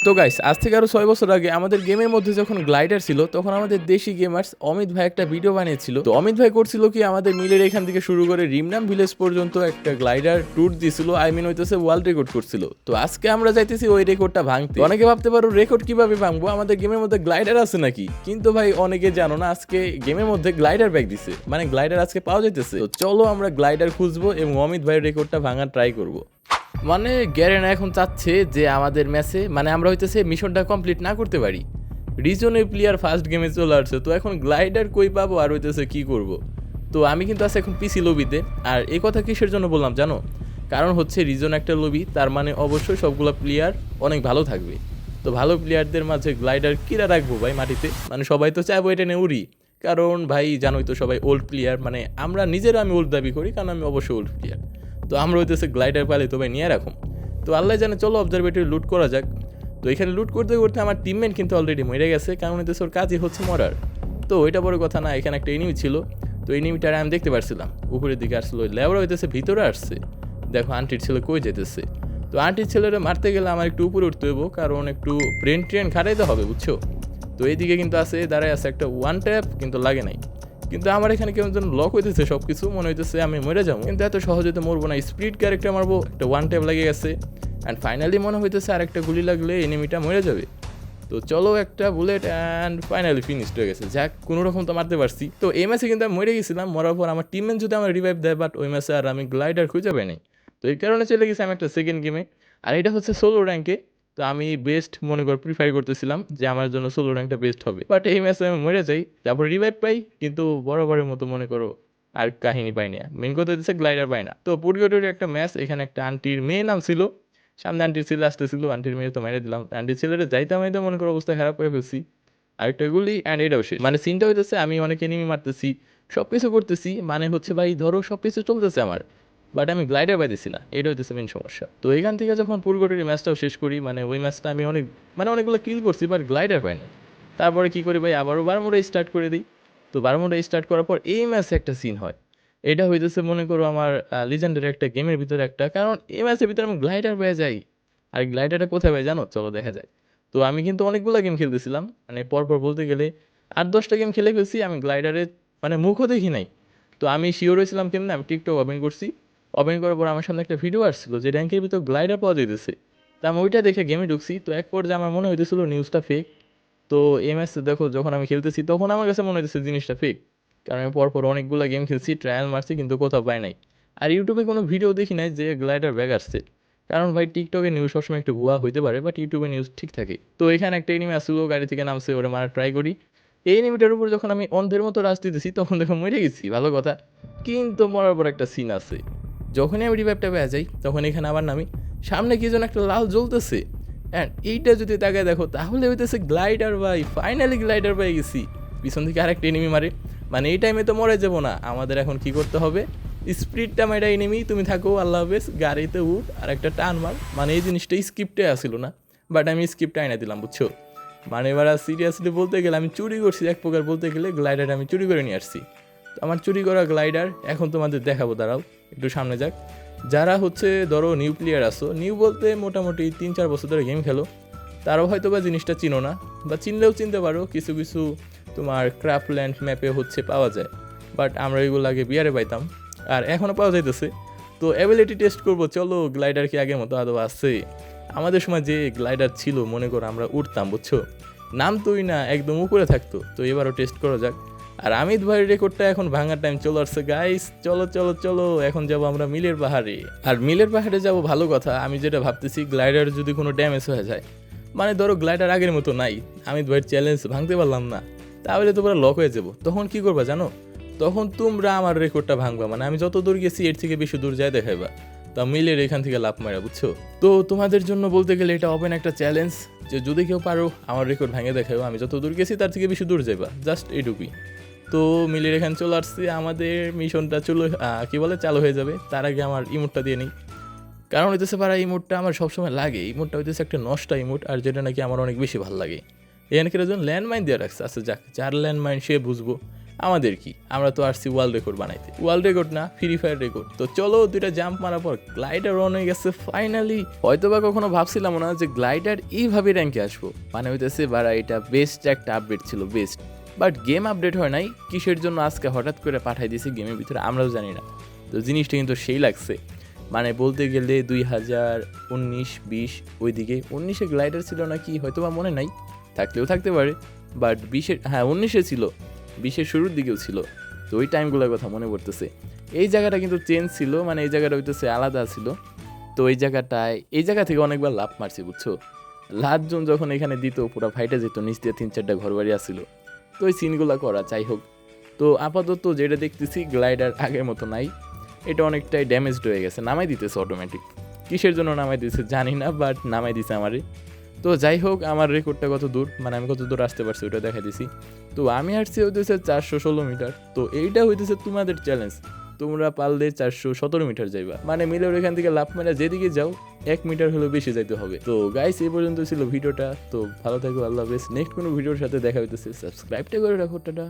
তো গাইস আজ থেকে আরো 6 বছর আগে আমাদের গেমের মধ্যে যখন গ্লাইডার ছিল তখন আমাদের দেশি গেমার্স অমিত ভাই একটা ভিডিও বানিয়েছিল। তো অমিত ভাই করছিল কি আমাদের মিলের এখান থেকে শুরু করে রিমনাম ভিলেজ পর্যন্ত একটা গ্লাইডার ট্যুর দিছিল, আই মিন হইতেছে ওয়ার্ল্ড রেকর্ড করছিল। তো আজকে আমরা যাইতেছি ওই রেকর্ডটা ভাঙতে। অনেকে ভাবতে পারো রেকর্ড কিভাবে ভাঙবো, আমাদের গেমের মধ্যে গ্লাইডার আছে নাকি? কিন্তু ভাই অনেকে জানো না আজকে গেমের মধ্যে গ্লাইডার ব্যাগ দিছে, মানে গ্লাইডার আজকে পাওয়া যাইতেছে। তো চলো আমরা গ্লাইডার খুঁজবো এবং অমিত ভাইয়ের রেকর্ডটা ভাঙার ট্রাই করবো। মানে গ্যারেনা এখন চাচ্ছে যে আমাদের ম্যাচে মানে আমরা হইতেছে মিশনটা কমপ্লিট না করতে পারি। রিজনের প্লেয়ার ফার্স্ট গেমে চলে আসছে, তো এখন গ্লাইডার কই পাবো আর হইতেছে কি করব। তো আমি কিন্তু আছি এখন পিসি লবিতে। আর এই কথা কিসের জন্য বললাম জানো? কারণ হচ্ছে রিজন একটা লবি, তার মানে অবশ্যই সবগুলো প্লেয়ার অনেক ভালো থাকবে। তো ভালো প্লেয়ারদের মাঝে গ্লাইডার কিরা রাখবো ভাই মাটিতে, মানে সবাই তো চাইবো এটা নিয়ে উড়ি। কারণ ভাই জানোই তো সবাই ওল্ড প্লেয়ার, মানে আমরা নিজেরা আমি ওল্ড দাবি করি কারণ আমি অবশ্যই ওল্ড প্লেয়ার। তো আমরা হইতেছে গ্লাইডার পালে তো ভাই নিয়ে রাখুন। তো আল্লাহ জানে, চলো অবজারভেটরি লুট করা যাক। তো এখানে লুট করতে করতে আমার টিমমেট কিন্তু অলরেডি মরে গেছে, কারণ হইতেছে ওর কাজই হচ্ছে মরার। তো ওইটা বড় কথা না, এখানে একটা এনিমি ছিল। তো এনিমিটারে আমি দেখতে পারছিলাম উপরের দিকে আসলো, লেবরা হইতেছে ভিতরে আসছে। দেখো আন্টির ছেলে কই যেতেছে। তো আন্টির ছেলেরা মারতে গেলে আমার একটু উপরে উঠতে হইব, কারণ একটু ব্রেন ট্রেন খাটাইতে হবে বুঝছো। তো এইদিকে কিন্তু আছে, দাঁড়ায় আছে একটা ওয়ান ট্যাপ, কিন্তু লাগে নাই। কিন্তু আমার এখানে কেমন যেন লক হইতেছে সব কিছু, মনে হইতেছে আমি মরে যাবো, কিন্তু এত সহজে তো মরবো না। স্পিড ক্যারেক্টার মারবো, একটা ওয়ান ট্যাপ লেগে গেছে। অ্যান্ড ফাইনালি মনে হইতেছে আর একটা গুলি লাগলে এনিমিটা মরে যাবে। তো চলো একটা বুলেট অ্যান্ড ফাইনালি ফিনিশড হয়ে গেছে। যাক কোনো রকম তো মারতে পারছি। তো এই ম্যাচে কিন্তু আমি মরে গেছিলাম, মরার পর আমার টিমমেট যদি আমার রিভাইভ দেয়, বাট ওই ম্যাচে আর আমি গ্লাইডার খুঁজে পাই নাই। তো এই কারণে চলে গেছি আমি একটা সেকেন্ড গেমে। আর এটা হচ্ছে সোলো র্যাঙ্কে। তো আমি বেস্ট মনে কর প্রিফার করতেছিলাম যে আমার জন্য সোলো র্যাঙ্কটা বেস্ট হবে, বাট এই ম্যাচে আমি মরে যাই, তারপর রিভাইভ পাই, কিন্তু বরাবরের মতো মনে করো আর কাহিনী পাই না। মেন কথা হচ্ছে গ্লাইডার পাই না। তো পুরগেটের একটা ম্যাচ, এখানে একটা আন্টির মেয়ে নাম ছিল, সামনে আন্টির ছেলে আসতেছিল, আন্টির মেয়ে তো মেরে দিলাম। আন্টির ছেলেটা যাইতে আমি তো মনে করো অবস্থা খারাপ হয়ে ফেলছি। আরেকটা গুলি অ্যান্ড এটাও শেষ। মানে সিনটা হইতেছে আমি অনেক এনিমি মারতেছি, সব কিছু করতেছি, মানে হচ্ছে ভাই ধরো সব কিছু চলতেছে আমার, বাট আমি গ্লাইডার পাইতেছি না। এটা হইতেছে মেন সমস্যা। তো এখান থেকে যখন পুরগোটের ম্যাচটাও শেষ করি, মানে ওই ম্যাচটা আমি অনেক মানে অনেকগুলো কিল করছি, বাট গ্লাইডার পাই না। তারপরে কী করি ভাই, আবারও বারমুডা স্টার্ট করে দিই। তো বারমুডা স্টার্ট করার পর এই ম্যাচে একটা সিন হয়। এটা হইতেছে মনে করো আমার লিজেন্ডারি একটা গেমের ভিতরে একটা, কারণ এই ম্যাচের ভিতরে আমি গ্লাইডার পেয়ে যাই। আর গ্লাইডারটা কোথায় পাই জানো? চলো দেখা যায়। তো আমি কিন্তু অনেকগুলো গেম খেলতেছিলাম, মানে পরপর বলতে গেলে 8-10টা গেম খেলে ফেলছি, আমি গ্লাইডারে মানে মুখও দেখি নাই। তো আমি শিওর হয়েছিলাম কেমনে, আমি টিকটক ওপেন করছি। ওপেন করার পর আমার সামনে একটা ভিডিও আসছিল যে র্যাঙ্কের ভিতর গ্লাইডার পাওয়া যেতেছে। তা আমি ওইটা দেখে গেমে ঢুকছি। তো এক পর্যায়ে আমার মনে হইতেছিল নিউজটা ফেক। তো এমএস দেখো যখন আমি খেলতেছি তখন আমার কাছে মনে হইতেছে জিনিসটা ফেক, কারণ আমি পরপর অনেকগুলো গেম খেলছি, ট্রায়াল মারছি, কিন্তু কোথাও পাই নাই। আর ইউটিউবে কোনো ভিডিও দেখি নাই যে গ্লাইডার ব্যাগ আসছে। কারণ ভাই টিকটকে নিউজ সবসময় একটু ভুয়া হইতে পারে, বাট ইউটিউবে নিউজ ঠিক থাকে। তো এখানে একটা এনিমি আসলো, গাড়ি থেকে নামছে, ওরা মারা ট্রাই করি। এই এনিমিটার উপর যখন আমি অন্ধের মতো রাশ দিতেছি তখন দেখো মরে গেছি, ভালো কথা। কিন্তু মরার পর একটা সিন আছে। যখনই আমি রিভাইভটা পেয়ে যাই তখন এখানে আবার নামি, সামনে কি যেন একটা লাল জ্বলতেছে। অ্যান্ড এইটা যদি তাকায় দেখো তাহলে হইতেছে গ্লাইডার ভাই, ফাইনালি গ্লাইডার পেয়ে গেছি। পিছন থেকে আরেকটা এনিমি মারে, মানে এই টাইমে তো মরে যাবো না, আমাদের এখন কি করতে হবে, স্পিডটা মেয়েটা এনিমি, তুমি থাকো আল্লাহ হাফেজ, গাড়িতে উঠ আর একটা টান মার। মানে এই জিনিসটা স্ক্রিপ্টে আসিল না, বাট আমি স্ক্রিপ্টে আইনা দিলাম বুঝছো। মানে এবার সিরিয়াসলি বলতে গেলে আমি চুরি করছি, এক প্রকার বলতে গেলে গ্লাইডার আমি চুরি করে নিয়ে আসছি। তো আমার চুরি করা গ্লাইডার এখন তোমাদের দেখাবো, দাঁড়াও একটু সামনে যাক। যারা হচ্ছে ধরো নিউ প্লেয়ার আসো, নিউ বলতে মোটামুটি 3-4 বছর ধরে গেম খেলো, তারাও হয়তো বা জিনিসটা চিনো না, বা চিনলেও চিনতে পারো। কিছু কিছু তোমার ক্রাফল্যান্ড ম্যাপে হচ্ছে পাওয়া যায়, বাট আমরা এগুলো আগে বিয়ারে পাইতাম, আর এখনও পাওয়া যাইতেছে। তো অ্যাবিলিটি টেস্ট করবো, চলো গ্লাইডার কি আগের মতো আদৌ আছে? আমাদের সময় যে গ্লাইডার ছিল মনে করো আমরা উঠতাম বুঝছো, নামতোই না, একদম উপরে থাকতো। তো এবারও টেস্ট করা যাক। আর আমিত ভাইয়ের রেকর্ডটা এখন ভাঙার টাইম চলে আসছে গাইস, চলো চলো চলো, এখন যাব আমরা মিলের পাহাড়ে। আর মিলের পাহাড়ে যাব ভালো কথা, আমি যেটা ভাবতেছি গ্লাইডার যদি কোনো ড্যামেজ হয়ে যায়, মানে ধরো গ্লাইডার আগের মতো নাই, আমিত ভাইয়ের চ্যালেঞ্জ ভাঙতে পারলাম না, তাহলে তো পুরো লক হয়ে যাবো। তখন কি করবা জানো? তখন তোমরা আমার রেকর্ডটা ভাঙবা, মানে আমি যত দূর গেছি এর থেকে বেশি দূর যাই দেখাইবা। তা মিলের এখান থেকে লাভ মারা বুঝছো। তো তোমাদের জন্য বলতে গেলে এটা ওপেন একটা চ্যালেঞ্জ, যে যদি কেউ পারো আমার রেকর্ড ভেঙে দেখাবো, আমি যত দূর গেছি তার থেকে বেশি দূর যাইবা, জাস্ট এইটুকুই। তো মিলের এখানে চলে আসছি, আমাদের মিশনটা কি বলে চালু হয়ে যাবে। তার আগে আমার ইমোটটা দিয়ে নিই, কারণ হইতেছে পারা ইমোটটা আমার সবসময় লাগে। ইমোটটা হইতেছে একটা নষ্ট ইমোট, আর যেটা নাকি আমার অনেক বেশি ভালো লাগে। এখানে কেউ ল্যান্ডমাইন দিয়ে রাখছে, আচ্ছা যাক, যার ল্যান্ডমাইন সে বুঝবো। আমাদের কি, আমরা তো আসছি ওয়ার্ল্ড রেকর্ড বানাইতে, ওয়ার্ল্ড রেকর্ড না ফ্রি ফায়ার রেকর্ড। তো চলো 2টা জাম্প মারার পর গ্লাইডার অন হয়ে গেছে ফাইনালি। হয়তোবা কখনো ভাবছিলাম না যে গ্লাইডার এইভাবে র্যাঙ্কে আসবো, মানে হইতেছে বারা এটা বেস্ট একটা আপডেট ছিল, বেস্ট। বাট গেম আপডেট হয় নাই, কিসের জন্য আজকে হঠাৎ করে পাঠাই দিয়েছে গেমের ভিতরে আমরাও জানি না। তো জিনিসটা কিন্তু সেই লাগছে, মানে বলতে গেলে 2019-20 ওইদিকে 19-এ গ্লাইডার ছিল নাকি হয়তোবা মনে নাই, থাকলেও থাকতে পারে। বাট 20-এ, হ্যাঁ 19-এ ছিল, 20-এর শুরুর দিকেও ছিল। তো ওই টাইমগুলোর কথা মনে পড়তেছে। এই জায়গাটা কিন্তু চেঞ্জ ছিল, মানে এই জায়গাটা হইতেছে আলাদা ছিল। তো এই জায়গাটায়, এই জায়গা থেকে অনেকবার লাফ মারছি বুঝছো। লাভজন যখন এখানে দিত পুরো ফাইটে যেত, নিচ দিয়ে 3-4টা ঘর বাড়ি আসছিল। তো ওই সিনগুলো করা যাই হোক। তো আপাতত যেটা দেখতেছি গ্লাইডার আগের মতো নাই, এটা অনেকটাই ড্যামেজড হয়ে গেছে, নামাই দিতেছে অটোমেটিক। কিসের জন্য নামাই দিতেছে জানি না, বাট নামাই দিছে আমারে। তো যাই হোক, আমার রেকর্ডটা কত দূর, মানে আমি কত দূর আসতে পারছি ওটা দেখা দিছি। তো আমি আসছি হইতেছে 416 মিটার। তো এইটা হইতেছে তোমাদের চ্যালেঞ্জ, তোমরা পারলে 417 মিটার যাইবা, মানে মিলের এখান থেকে লাফ মেরা যেদিকে যাও 1 মিটার হলেও বেশি যাইতে হবে। তো গাইস এই পর্যন্ত ছিল ভিডিওটা, তো ভালো থাকো, আল্লাহ হাফেজ। নেক্সট কোনো ভিডিওর সাথে দেখা হইতেছে, সাবস্ক্রাইবটা করে রাখো, টাটা।